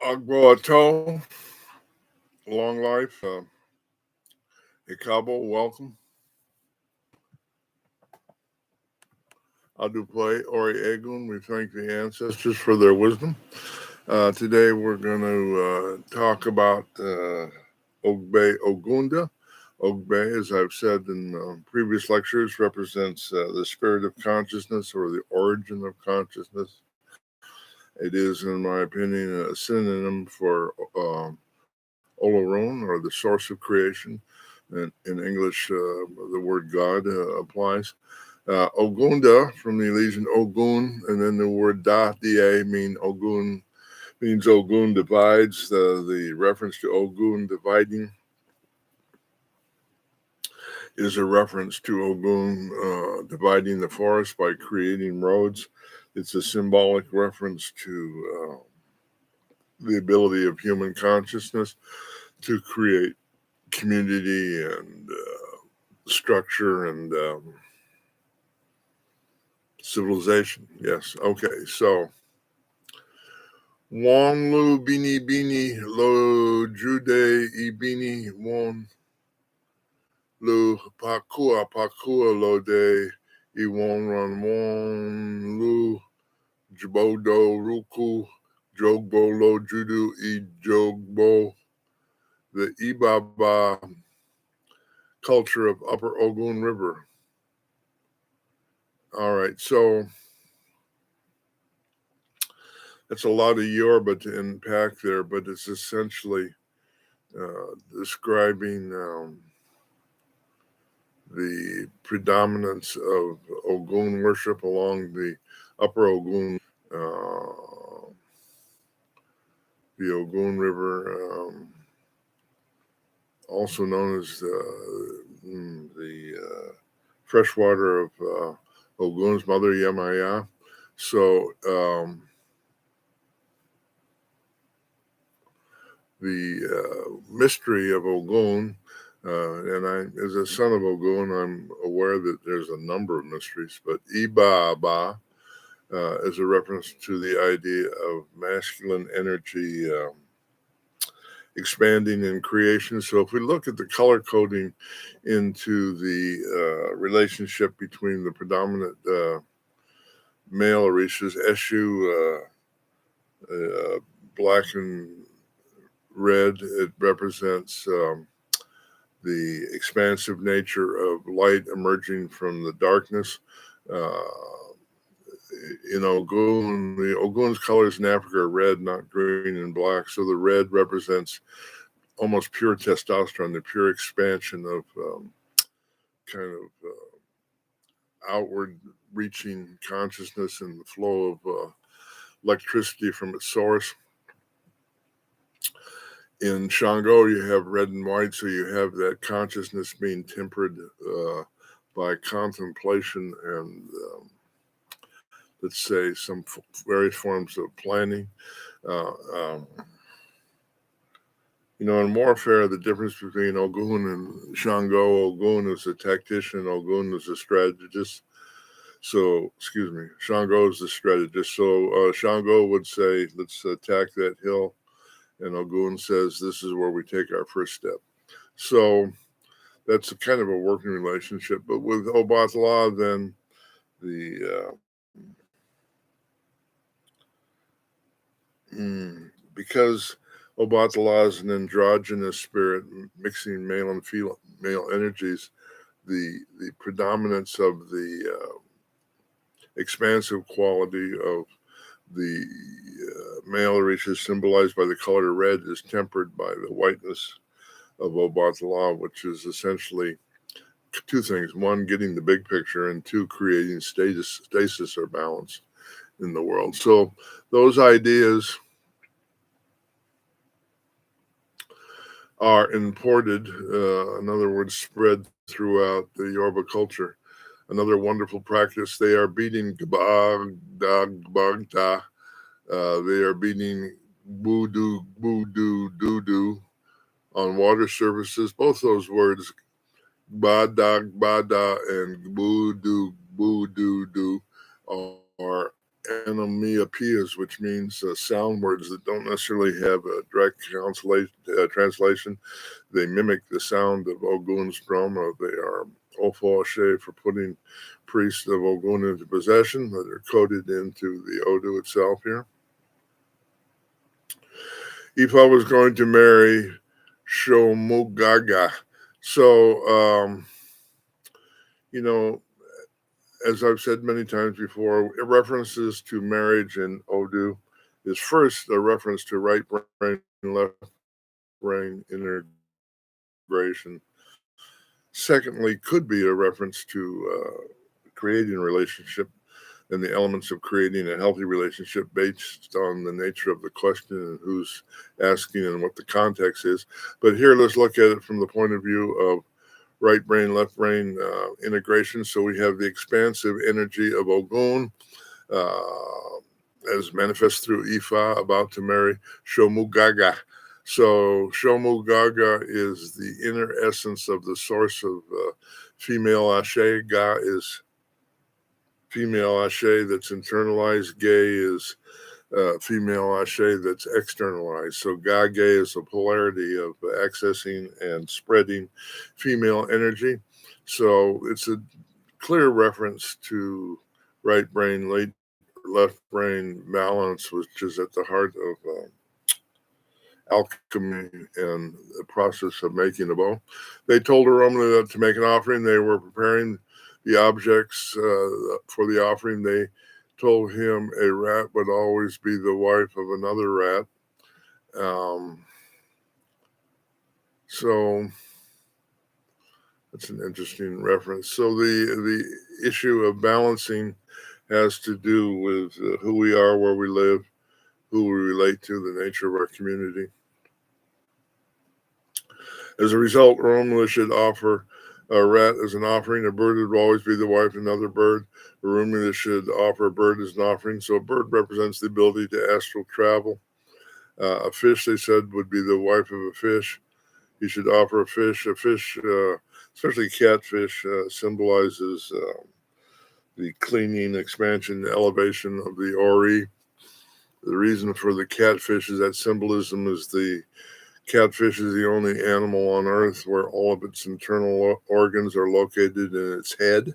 Ogbe long life. Ikabo, welcome. Aduple, Ori Egun, we thank the ancestors for their wisdom. Today we're going to talk about Ogbe Ogunda. Ogbe, as I've said in previous lectures, represents the spirit of consciousness or the origin of consciousness. It is, in my opinion, a synonym for Olorun, or the source of creation. In English, the word God applies. Ogunda, from the Elysian Ogun, and then the word da, means Ogun divides. The reference to Ogun dividing is a reference to Ogun dividing the forest by creating roads. It's a symbolic reference to the ability of human consciousness to create community and structure and civilization. Yes. Okay. So, Won lu bini bini lo jude ibini won lu pakua lo de iwon ran won lu jbodo ruku jogbo lo judu I jogbo. The Ibaba culture of Upper Ogun River. All right, so it's a lot of Yoruba to unpack there, but it's essentially describing the predominance of Ogun worship along the Upper Ogun, the Ogun River, also known as the freshwater of Ogun's mother, Yemaya. So the mystery of Ogun, and I, as a son of Ogun, I'm aware that there's a number of mysteries, but Ibaba is a reference to the idea of masculine energy expanding in creation. So if we look at the color coding into the relationship between the predominant male orishas, Eshu, black and red, it represents the expansive nature of light emerging from the darkness. In Ogun, the Ogun's colors in Africa are red, not green and black. So the red represents almost pure testosterone, the pure expansion of kind of outward reaching consciousness and the flow of electricity from its source. In Shango, you have red and white, so you have that consciousness being tempered by contemplation and, let's say, some various forms of planning. In warfare, the difference between Ogun and Shango, Ogun is a tactician, Ogun is a strategist. So, Shango is the strategist. So Shango would say, let's attack that hill. And Ogun says, this is where we take our first step. So that's a kind of a working relationship. But with Obatala, then because Obatala is an androgynous spirit, mixing male and female energies, the predominance of the expansive quality of the male orishas, symbolized by the color red, is tempered by the whiteness of Obatala, which is essentially two things. One, getting the big picture, and two, creating stasis or balance in the world. So those ideas are imported, in other words, spread throughout the Yoruba culture. Another wonderful practice, they are beating Gbagda. They are beating Budu, Dudu on water surfaces. Both those words, Bada, and Budu, Du, are onomatopoeias, which means sound words that don't necessarily have a direct translation. They mimic the sound of Ogun's drama. They are Ofo Ashe for putting priests of Ogun into possession. That are coded into the Odu itself here. Ifa was going to marry Shomugaga. So, as I've said many times before, references to marriage in Odu is first a reference to right brain, left brain integration. Secondly, could be a reference to creating a relationship and the elements of creating a healthy relationship based on the nature of the question and who's asking and what the context is. But here, let's look at it from the point of view of right brain, left brain integration. So we have the expansive energy of Ogun as manifest through Ifa, about to marry Shomugaga. So Shomugaga is the inner essence of the source of female Ashe. Ga is female Ashe that's internalized. Gay is female Ashe that's externalized. So Gage is a polarity of accessing and spreading female energy. So it's a clear reference to right brain, left brain balance, which is at the heart of alchemy and the process of making a bow. They told Aromna that to make an offering, they were preparing the objects for the offering. They told him a rat would always be the wife of another rat. So that's an interesting reference. So the issue of balancing has to do with who we are, where we live, who we relate to, the nature of our community. As a result, Romula should offer a rat as an offering. A bird would always be the wife of another bird. Romula should offer a bird as an offering. So a bird represents the ability to astral travel. A fish, they said, would be the wife of a fish. You should offer a fish. A fish, especially catfish, symbolizes the cleaning, expansion, elevation of the Ori. The reason for the catfish is that symbolism is the catfish is the only animal on Earth where all of its internal organs are located in its head.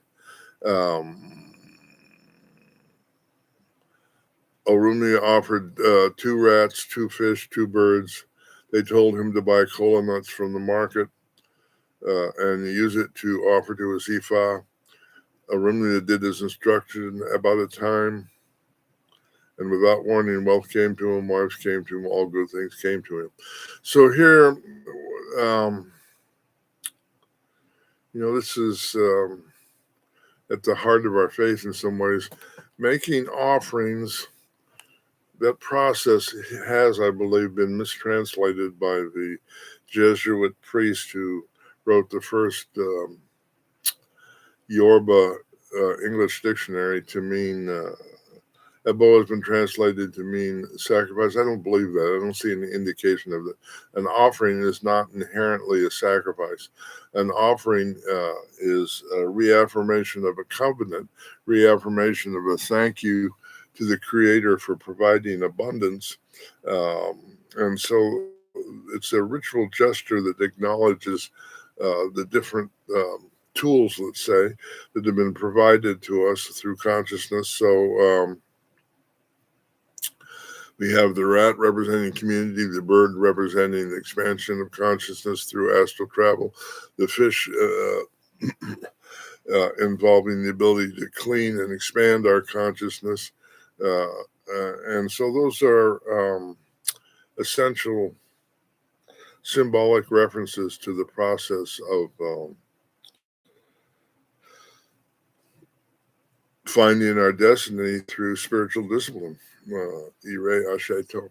Orumia offered 2 rats, 2 fish, 2 birds. They told him to buy cola nuts from the market and use it to offer to his Ifa. Orumia did as instructed. About a time, and without warning, wealth came to him, wives came to him, all good things came to him. So here, this is at the heart of our faith in some ways. Making offerings, that process has, I believe, been mistranslated by the Jesuit priest who wrote the first Yoruba English dictionary to mean Ebo has been translated to mean sacrifice. I don't believe that. I don't see any indication of that. An offering is not inherently a sacrifice. An offering is a reaffirmation of a covenant, reaffirmation of a thank you to the Creator for providing abundance. And so it's a ritual gesture that acknowledges the different tools, let's say, that have been provided to us through consciousness. So we have the rat representing community, the bird representing the expansion of consciousness through astral travel, the fish involving the ability to clean and expand our consciousness. And so those are essential symbolic references to the process of finding our destiny through spiritual discipline. Ire Asheto.